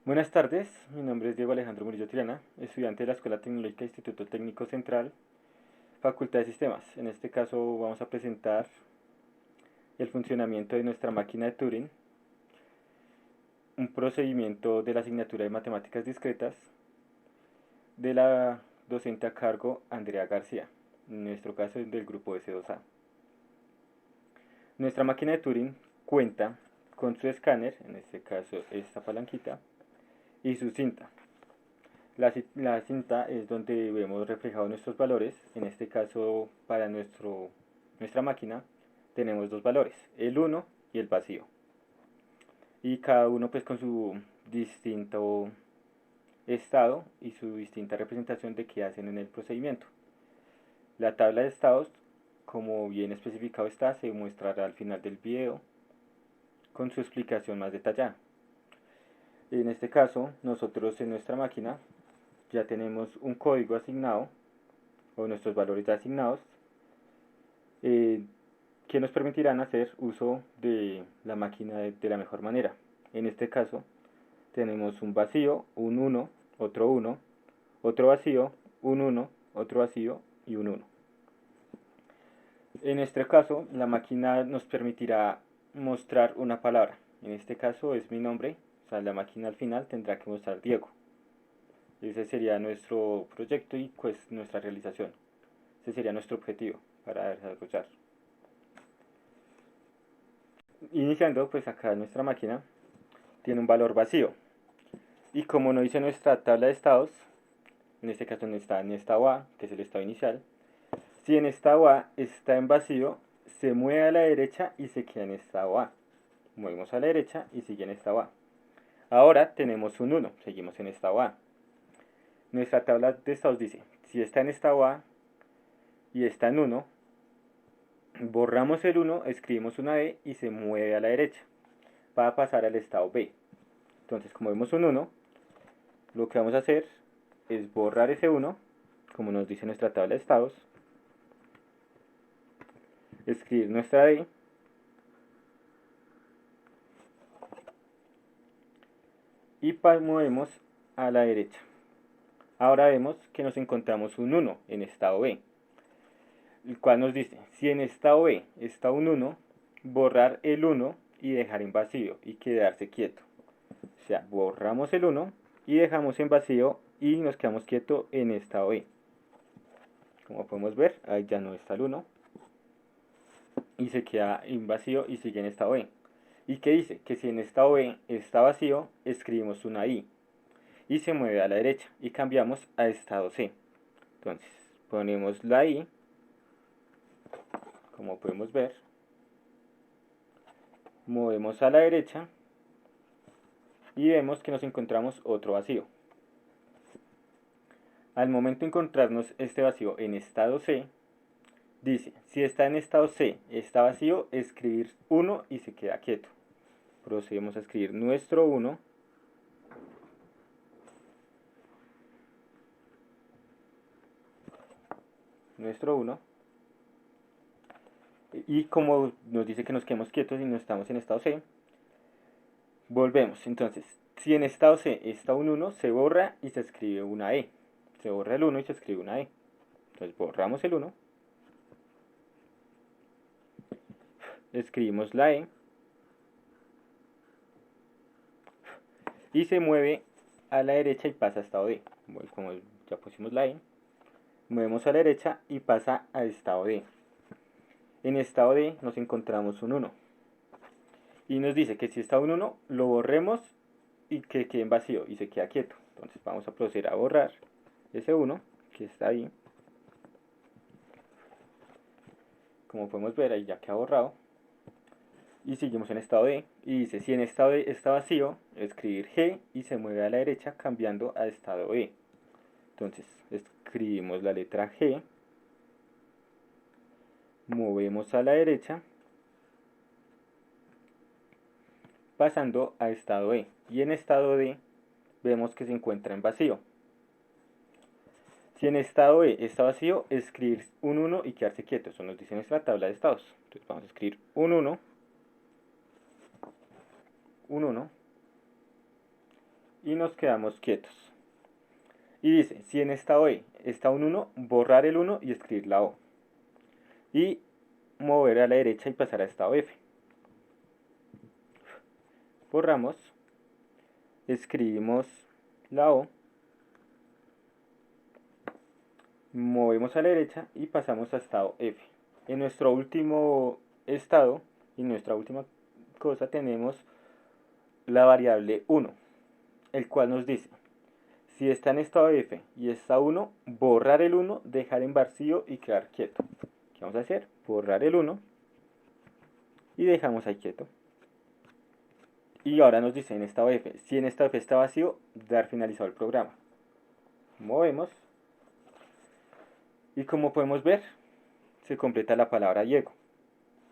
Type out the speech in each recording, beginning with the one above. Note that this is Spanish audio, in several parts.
Buenas tardes, mi nombre es Diego Alejandro Murillo Tirana, estudiante de la Escuela Tecnológica Instituto Técnico Central, Facultad de Sistemas. En este caso vamos a presentar el funcionamiento de nuestra máquina de Turing, un procedimiento de la asignatura de Matemáticas Discretas de la docente a cargo Andrea García, en nuestro caso es del grupo S2A. Nuestra máquina de Turing cuenta con su escáner, en este caso esta palanquita, y su cinta. La cinta es donde vemos reflejados nuestros valores. En este caso, para nuestra máquina, tenemos dos valores, el uno y el vacío. Y cada uno pues con su distinto estado y su distinta representación de qué hacen en el procedimiento. La tabla de estados, como bien especificado está, se mostrará al final del video con su explicación más detallada. En este caso, nosotros en nuestra máquina ya tenemos un código asignado o nuestros valores ya asignados eh, que nos permitirán hacer uso de la máquina de la mejor manera. En este caso tenemos un vacío, un 1, otro vacío, un 1, otro vacío y un 1. En este caso la máquina nos permitirá mostrar una palabra. En este caso es mi nombre, o sea, la máquina al final tendrá que mostrar Diego. Ese sería nuestro proyecto y pues nuestra realización. Ese sería nuestro objetivo para desarrollar. Iniciando, pues acá nuestra máquina tiene un valor vacío. Y como nos dice nuestra tabla de estados, en este caso no está en estado A, que es el estado inicial, si en estado A está en vacío, se mueve a la derecha y se queda en estado A. Movemos a la derecha y sigue en estado A. Ahora tenemos un 1, seguimos en estado A. Nuestra tabla de estados dice, si está en estado A y está en 1, borramos el 1, escribimos una D y se mueve a la derecha para pasar al estado B. Entonces, como vemos un 1, lo que vamos a hacer es borrar ese 1, como nos dice nuestra tabla de estados, escribir nuestra D y movemos a la derecha. Ahora vemos que nos encontramos un 1 en estado B, el cual nos dice, si en estado B está un 1, borrar el 1 y dejar en vacío y quedarse quieto. O sea, borramos el 1 y dejamos en vacío y nos quedamos quietos en estado B. Como podemos ver, ahí ya no está el 1 y se queda en vacío y sigue en estado B. ¿Y qué dice? Que si en estado B está vacío, escribimos una I y se mueve a la derecha y cambiamos a estado C. Entonces, ponemos la I, como podemos ver, movemos a la derecha y vemos que nos encontramos otro vacío. Al momento de encontrarnos este vacío en estado C, dice, si está en estado C, está vacío, escribir 1 y se queda quieto. Procedemos a escribir nuestro 1. Nuestro 1. Y como nos dice que nos quedemos quietos y no estamos en estado C, volvemos. Entonces, si en estado C está un 1, se borra y se escribe una E. Se borra el 1 y se escribe una E. Entonces borramos el 1, escribimos la E y se mueve a la derecha y pasa a estado D. Como ya pusimos la E, movemos a la derecha y pasa a estado D. En estado D nos encontramos un 1. Y nos dice que si está un 1, lo borremos y que quede en vacío y se queda quieto. Entonces vamos a proceder a borrar ese 1 que está ahí. Como podemos ver, ahí ya queda borrado. Y seguimos en estado D. Y dice, si en estado D está vacío, escribir G y se mueve a la derecha cambiando a estado E. Entonces escribimos la letra G, movemos a la derecha, pasando a estado E. Y en estado D vemos que se encuentra en vacío. Si en estado E está vacío, escribir un 1 y quedarse quieto. Eso nos dice nuestra tabla de estados. Entonces vamos a escribir un 1, y nos quedamos quietos. Y dice, si en estado E está un 1, borrar el 1 y escribir la O. Y mover a la derecha y pasar a estado F. Borramos, escribimos la O, movemos a la derecha y pasamos a estado F. En nuestro último estado y nuestra última cosa tenemos la variable 1, el cual nos dice, si está en estado F y está 1, borrar el 1, dejar en vacío y quedar quieto. ¿Qué vamos a hacer? Borrar el 1 y dejamos ahí quieto. Y ahora nos dice en estado F, si en estado F está vacío, dar finalizado el programa. Movemos y como podemos ver, se completa la palabra llego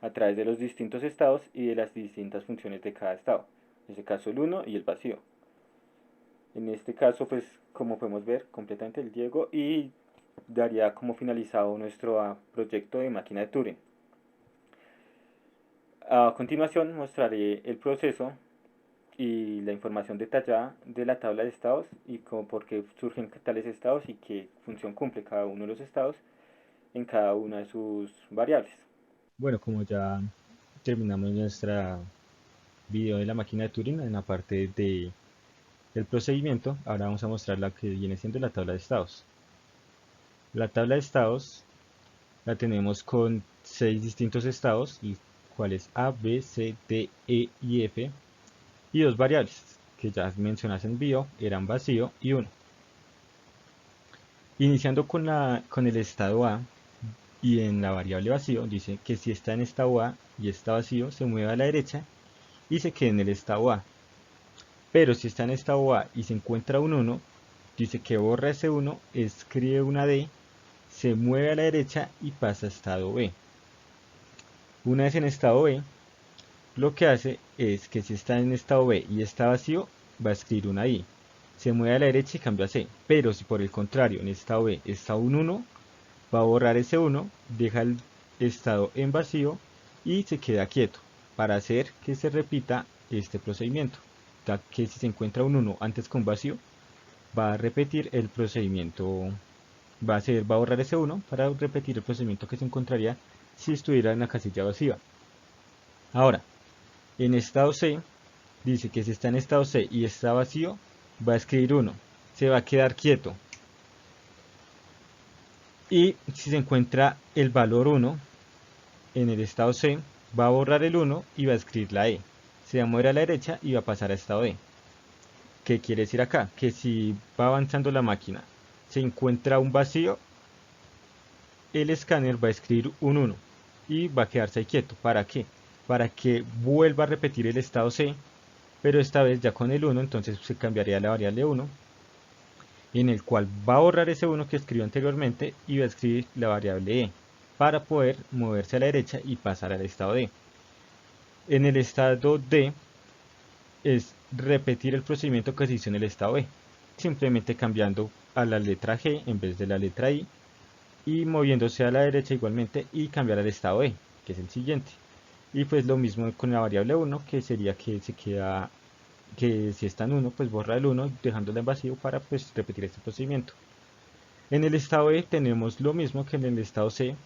a través de los distintos estados y de las distintas funciones de cada estado. En este caso el 1 y el vacío. En este caso, pues como podemos ver, completamente el llego y daría como finalizado nuestro proyecto de máquina de Turing. A continuación mostraré el proceso y la información detallada de la tabla de estados y por qué surgen tales estados y qué función cumple cada uno de los estados en cada una de sus variables. Bueno, como ya terminamos nuestra video de la máquina de Turing en la parte del procedimiento, ahora vamos a mostrar la que viene siendo la tabla de estados. La tabla de estados la tenemos con 6 distintos estados, cuales A, B, C, D, E y F, y dos variables que ya mencionas en bio, eran vacío y 1. Iniciando con el estado A, y en la variable vacío dice que si está en estado A y está vacío, se mueve a la derecha y se queda en el estado A. Pero si está en estado A y se encuentra un 1, dice que borra ese 1, escribe una D, se mueve a la derecha y pasa a estado B. Una vez en estado B, lo que hace es que si está en estado B y está vacío, va a escribir una I. Se mueve a la derecha y cambia a C. Pero si por el contrario en estado B está un 1, va a borrar ese 1, deja el estado en vacío y se queda quieto para hacer que se repita este procedimiento. Ya que si se encuentra un 1 antes con vacío, va a repetir el procedimiento, va a borrar ese 1 para repetir el procedimiento que se encontraría si estuviera en la casilla vacía. Ahora, en estado C, dice que si está en estado C y está vacío, va a escribir 1, se va a quedar quieto. Y si se encuentra el valor 1 en el estado C, va a borrar el 1 y va a escribir la E. Se va a mover a la derecha y va a pasar a estado D. ¿Qué quiere decir acá? Que si va avanzando la máquina, se encuentra un vacío, el escáner va a escribir un 1 y va a quedarse ahí quieto. ¿Para qué? Para que vuelva a repetir el estado C, pero esta vez ya con el 1, entonces se cambiaría la variable 1, en el cual va a borrar ese 1 que escribió anteriormente y va a escribir la variable E para poder moverse a la derecha y pasar al estado D. En el estado D es repetir el procedimiento que se hizo en el estado B, simplemente cambiando a la letra G en vez de la letra I y moviéndose a la derecha igualmente y cambiar al estado B, que es el siguiente. Y pues lo mismo con la variable 1, que sería que se queda, que si está en 1, pues borra el 1 dejándola en vacío para pues repetir este procedimiento. En el estado B tenemos lo mismo que en el estado C,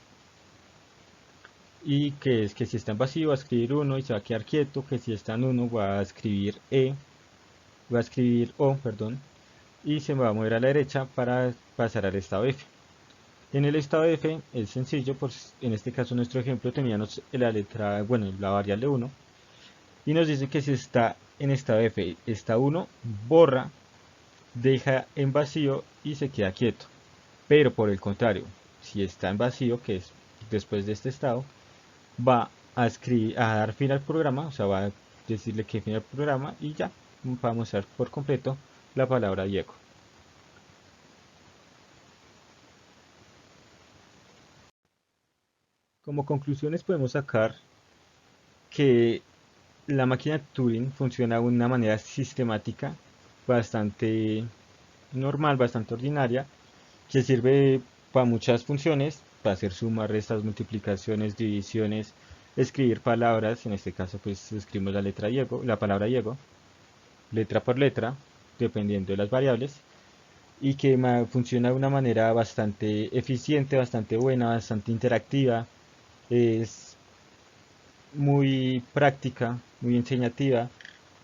y que es que si está en vacío va a escribir 1 y se va a quedar quieto, que si está en 1 va a escribir E, va a escribir O, perdón, y se va a mover a la derecha para pasar al estado F. En el estado F es sencillo, pues en este caso nuestro ejemplo teníamos la letra, bueno, la variable 1, y nos dice que si está en estado F, está 1, borra, deja en vacío y se queda quieto. Pero por el contrario, si está en vacío, que es después de este estado, va a escribir, a dar fin al programa, o sea, va a decirle que fin al programa y ya, va a mostrar por completo la palabra Diego. Como conclusiones podemos sacar que la máquina Turing funciona de una manera sistemática, bastante normal, bastante ordinaria, que sirve para muchas funciones, para hacer sumas, restas, multiplicaciones, divisiones, escribir palabras, en este caso pues escribimos la letra Diego, la palabra Diego, letra por letra, dependiendo de las variables, y que funciona de una manera bastante eficiente, bastante buena, bastante interactiva, es muy práctica, muy enseñativa,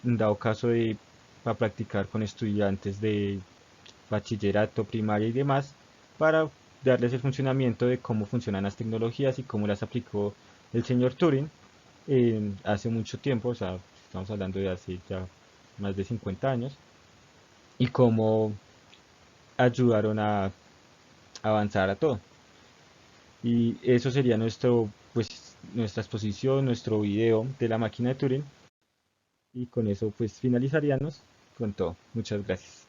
en dado caso de para practicar con estudiantes de bachillerato, primaria y demás, para darles el funcionamiento de cómo funcionan las tecnologías y cómo las aplicó el señor Turing hace mucho tiempo, o sea, estamos hablando de hace ya más de 50 años, y cómo ayudaron a avanzar a todo. Y eso sería nuestra exposición, nuestro video de la máquina de Turing. Y con eso pues finalizaríamos con todo. Muchas gracias.